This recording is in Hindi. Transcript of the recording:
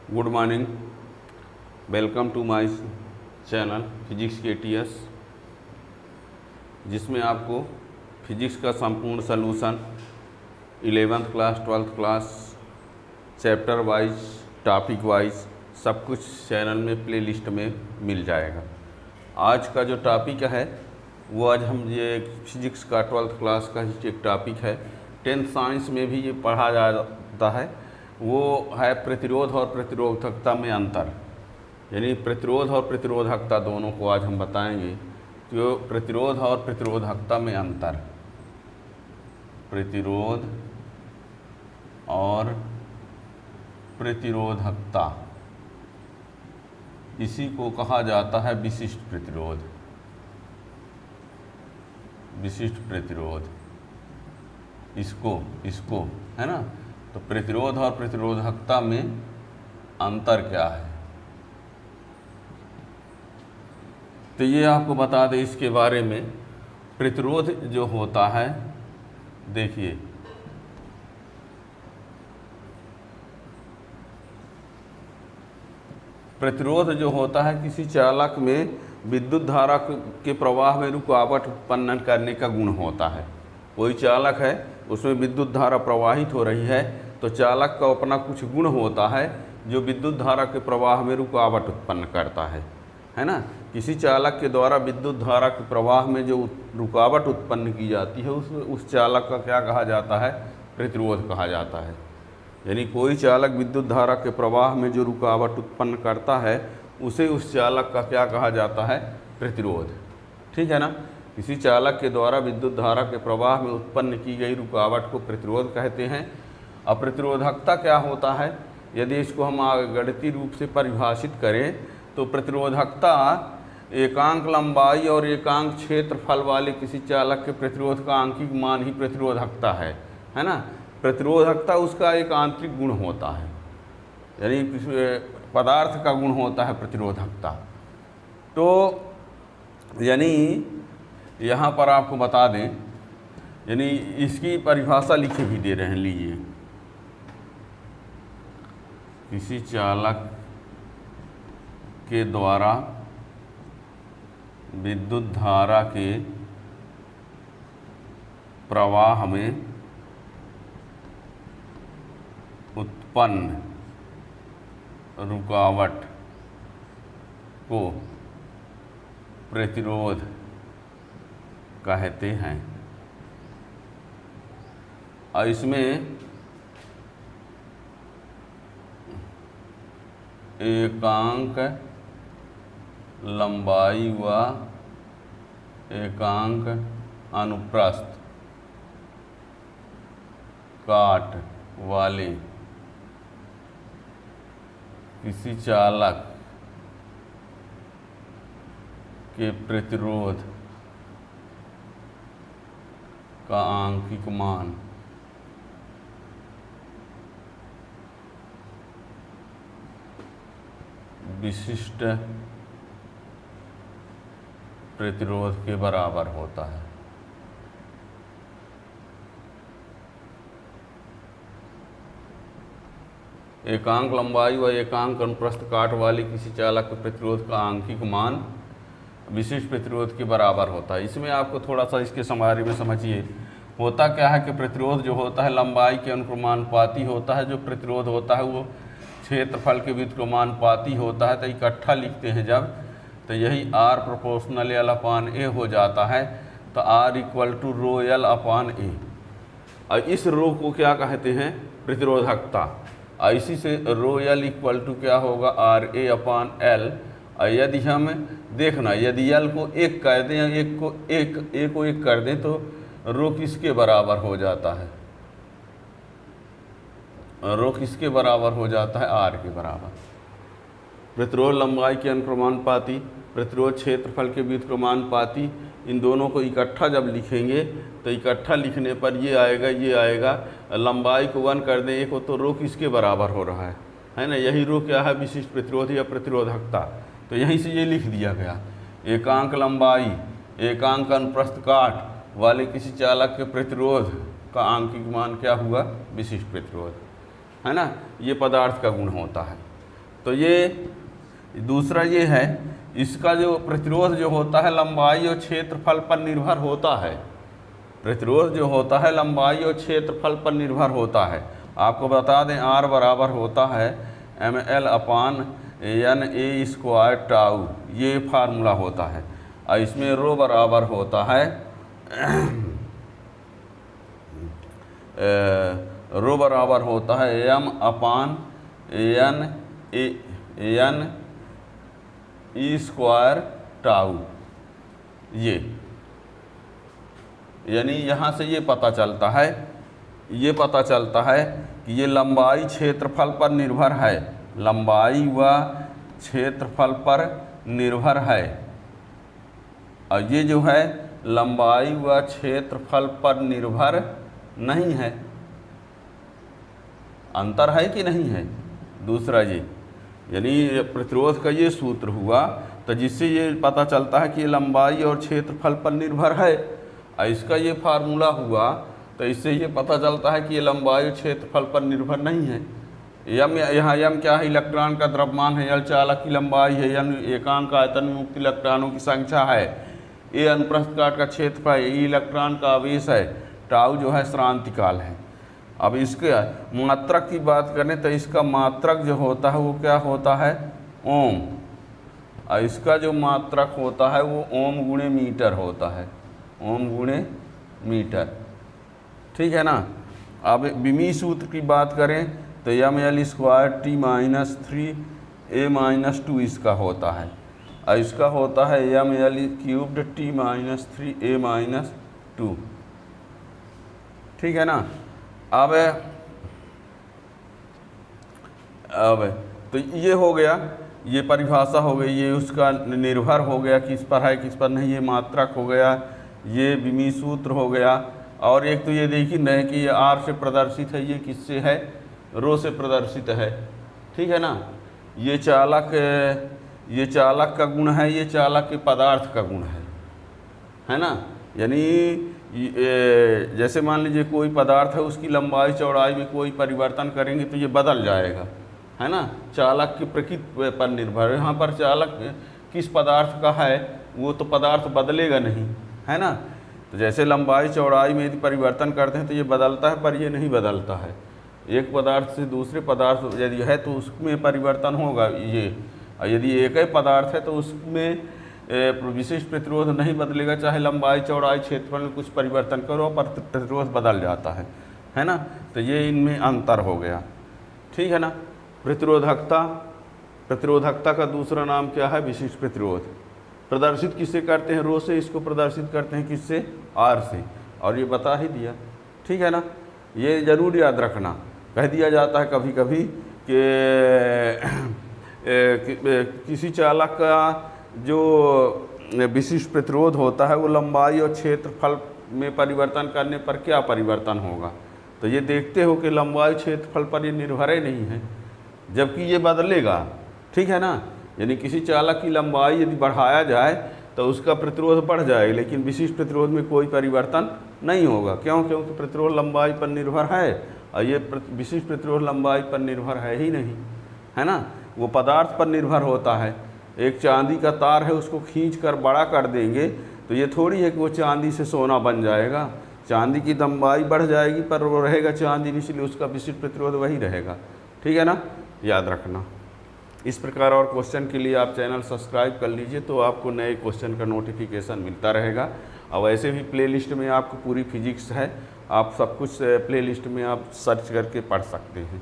Good morning, welcome to my channel physics के टीएस, जिसमें आपको फिजिक्स का संपूर्ण solution 11th class 12th class chapter wise topic wise सब कुछ चैनल में प्लेलिस्ट में मिल जाएगा। आज का जो टॉपिक है वो आज हम ये फिजिक्स का 12th क्लास का ही एक टॉपिक है, 10th साइंस में भी ये पढ़ा जाता है। वो है प्रतिरोध और प्रतिरोधकता में अंतर, यानी प्रतिरोध और प्रतिरोधकता दोनों को आज हम बताएंगे। तो प्रतिरोध और प्रतिरोधकता में अंतर, प्रतिरोध और प्रतिरोधकता, इसी को कहा जाता है विशिष्ट प्रतिरोध। विशिष्ट प्रतिरोध इसको है ना। तो प्रतिरोध और प्रतिरोधकता में अंतर क्या है, तो ये आपको बता दें इसके बारे में। प्रतिरोध जो होता है, देखिए प्रतिरोध जो होता है किसी चालक में विद्युत धारा के प्रवाह में रुकावट उत्पन्न करने का गुण होता है। कोई चालक है, उसमें विद्युत धारा प्रवाहित हो रही है, तो चालक का अपना कुछ गुण होता है जो विद्युत धारा के प्रवाह में रुकावट उत्पन्न करता है ना। किसी चालक के द्वारा विद्युत धारा के प्रवाह में जो रुकावट उत्पन्न की जाती है उस चालक का क्या कहा जाता है, प्रतिरोध कहा जाता है। यानी कोई चालक विद्युत धारा के प्रवाह में जो रुकावट उत्पन्न करता है उसे उस चालक का क्या कहा जाता है, प्रतिरोध। ठीक है ना। किसी चालक के द्वारा विद्युत धारा के प्रवाह में उत्पन्न की गई रुकावट को प्रतिरोध कहते हैं। अब प्रतिरोधकता क्या होता है, यदि इसको हम गणितीय रूप से परिभाषित करें तो प्रतिरोधकता एकांक लंबाई और एकांक क्षेत्रफल वाले किसी चालक के प्रतिरोध का आंशिक मान ही प्रतिरोधकता है ना। प्रतिरोधकता उसका एक आंतरिक गुण होता है, यानी पदार्थ का गुण होता है प्रतिरोधकता। तो यानी यहाँ पर आपको बता दें, यानी इसकी परिभाषा लिखे भी दे रहे हैं, लीजिए। किसी चालक के द्वारा विद्युत धारा के प्रवाह में उत्पन्न रुकावट को प्रतिरोध कहते हैं। और इसमें एकांक लंबाई व एकांक अनुप्रस्थ काट वाले किसी चालक के प्रतिरोध का आंशिक मान विशिष्ट प्रतिरोध के बराबर होता है। एकांक लंबाई व एकांक अनुप्रस्थ काट वाले किसी चालक के प्रतिरोध का आंशिक मान विशिष्ट प्रतिरोध के बराबर होता है। इसमें आपको थोड़ा सा इसके बारे में समझिए। होता क्या है कि प्रतिरोध जो होता है लंबाई के अनुक्रमानुपाती होता है, जो प्रतिरोध होता है वो क्षेत्रफल के व्युत्क्रमानुपाती होता है। तो इकट्ठा लिखते हैं जब, तो यही R proportional L upon A हो जाता है। तो R equal to rho L upon A, और इस रो को क्या कहते हैं, प्रतिरोधकता। और इसी से रो L इक्वल टू क्या होगा, RA अपान L। और यदि हम देखना, यदि L को 1 कर दें या A को 1 कर दें तो रो किसके बराबर हो जाता है, रो किसके बराबर हो जाता है, R के बराबर। प्रतिरोध लंबाई के अनुक्रमानुपाती, प्रतिरोध क्षेत्रफल के व्युत्क्रमानुपाती, इन दोनों को इकट्ठा जब लिखेंगे तो इकट्ठा लिखने पर ये आएगा। लंबाई को 1 कर दें 1 तो रो किसके बराबर हो रहा है ना। यही रो क्या है, विशिष्ट प्रतिरोध या प्रतिरोधकता। तो यहीं से ये लिख दिया गया, एकांक लंबाई एकांक अनुप्रस्थ काट वाले किसी चालक के प्रतिरोध का आंशिक मान क्या हुआ, विशिष्ट प्रतिरोध, है ना। ये पदार्थ का गुण होता है। तो ये दूसरा ये है, इसका जो प्रतिरोध जो होता है लंबाई और क्षेत्रफल पर निर्भर होता है। प्रतिरोध जो होता है लंबाई और क्षेत्रफल पर निर्भर होता है। आपको बता दें R बराबर होता है ml/NA² टाउ, ये फार्मूला होता है। और इसमें रो बराबर होता है रो बराबर होता है m/N/E² टाउ। ये यानी यहाँ से ये पता चलता है कि ये लंबाई क्षेत्रफल पर निर्भर है, लंबाई व क्षेत्रफल पर निर्भर है। और ये जो है लंबाई व क्षेत्रफल पर निर्भर नहीं है। अंतर है कि नहीं है? दूसरा ये यानी प्रतिरोध का ये सूत्र हुआ, तो जिससे ये पता चलता है कि ये लंबाई और क्षेत्रफल पर निर्भर है। और इसका ये फार्मूला हुआ, तो इससे ये पता चलता है कि ये लंबाई और क्षेत्रफल पर निर्भर नहीं है। यम यहाँ यम क्या है? इलेक्ट्रॉन का द्रव्यमान है, एल चालक की लंबाई है, एन एकांक आयतन में मुक्त इलेक्ट्रॉनों की संख्या है, ए अनुप्रस्थ काट का क्षेत्रफल है, ई इलेक्ट्रॉन का आवेश है, टाउ जो है श्रांति काल है। अब इसके मात्रक की बात करें तो इसका मात्रक जो होता है वो क्या होता है? ओम। और इसका जो मात्रक होता है वो ओम गुणे मीटर होता है, ओम गुणे मीटर। ठीक है ना। अब बिमी सूत्र की बात करें तो ml²T-3A-2 इसका होता है, और इसका होता है ml³ T-3A-2। ठीक है ना। अब तो ये हो गया, ये परिभाषा हो गई, ये उसका निर्भर हो गया किस पर है किस पर नहीं, ये मात्रक हो गया, ये बिमी सूत्र हो गया। और एक तो ये देखिए नहीं कि ये R से प्रदर्शित है, ये किससे है? रो से प्रदर्शित है। ठीक है ना। ये चालक का गुण है, ये चालक के पदार्थ का गुण है ना। यानी जैसे मान लीजिए कोई पदार्थ है, उसकी लंबाई चौड़ाई में कोई परिवर्तन करेंगे तो ये बदल जाएगा, है ना। चालक की प्रकृति पर निर्भर है। यहाँ पर चालक किस पदार्थ का है वो तो पदार्थ बदलेगा नहीं, है ना। तो जैसे लंबाई चौड़ाई में यदि परिवर्तन करते हैं तो ये बदलता है, पर ये नहीं बदलता है। एक पदार्थ से दूसरे पदार्थ यदि है तो उसमें परिवर्तन होगा ये, और यदि एक ही पदार्थ है तो उसमें विशिष्ट प्रतिरोध नहीं बदलेगा, चाहे लंबाई चौड़ाई क्षेत्रफल में कुछ परिवर्तन करो पर प्रतिरोध बदल जाता है ना। तो ये इनमें अंतर हो गया। ठीक है ना। प्रतिरोधकता का दूसरा नाम क्या है? विशिष्ट प्रतिरोध। प्रदर्शित किससे करते हैं? रो से। इसको प्रदर्शित करते हैं किससे? R से। और ये बता ही दिया। ठीक है ना। ये जरूर याद रखना। कह दिया जाता है कभी कभी कि किसी चालक का जो विशिष्ट प्रतिरोध होता है वो लंबाई और क्षेत्रफल में परिवर्तन करने पर क्या परिवर्तन होगा। तो ये देखते हो कि लंबाई क्षेत्रफल पर ये निर्भर ही नहीं है, जबकि ये बदलेगा। ठीक है ना। यानी किसी चालक की लंबाई यदि बढ़ाया जाए तो उसका प्रतिरोध बढ़ जाएगा, लेकिन विशिष्ट प्रतिरोध में कोई परिवर्तन नहीं होगा। क्यों? क्योंकि प्रतिरोध लंबाई पर निर्भर है, और ये विशिष्ट प्रतिरोध लंबाई पर निर्भर है ही नहीं, है ना। वो पदार्थ पर निर्भर होता है। एक चांदी का तार है, उसको खींच कर बड़ा कर देंगे तो ये थोड़ी है कि वो चांदी से सोना बन जाएगा। चांदी की लंबाई बढ़ जाएगी पर वो रहेगा चांदी, इसलिए उसका विशिष्ट प्रतिरोध वही रहेगा। ठीक है ना। याद रखना। इस प्रकार और क्वेश्चन के लिए आप चैनल सब्सक्राइब कर लीजिए, तो आपको नए क्वेश्चन का नोटिफिकेशन मिलता रहेगा। और वैसे भी प्लेलिस्ट में आपको पूरी फिजिक्स है, आप सब कुछ प्लेलिस्ट में आप सर्च करके पढ़ सकते हैं।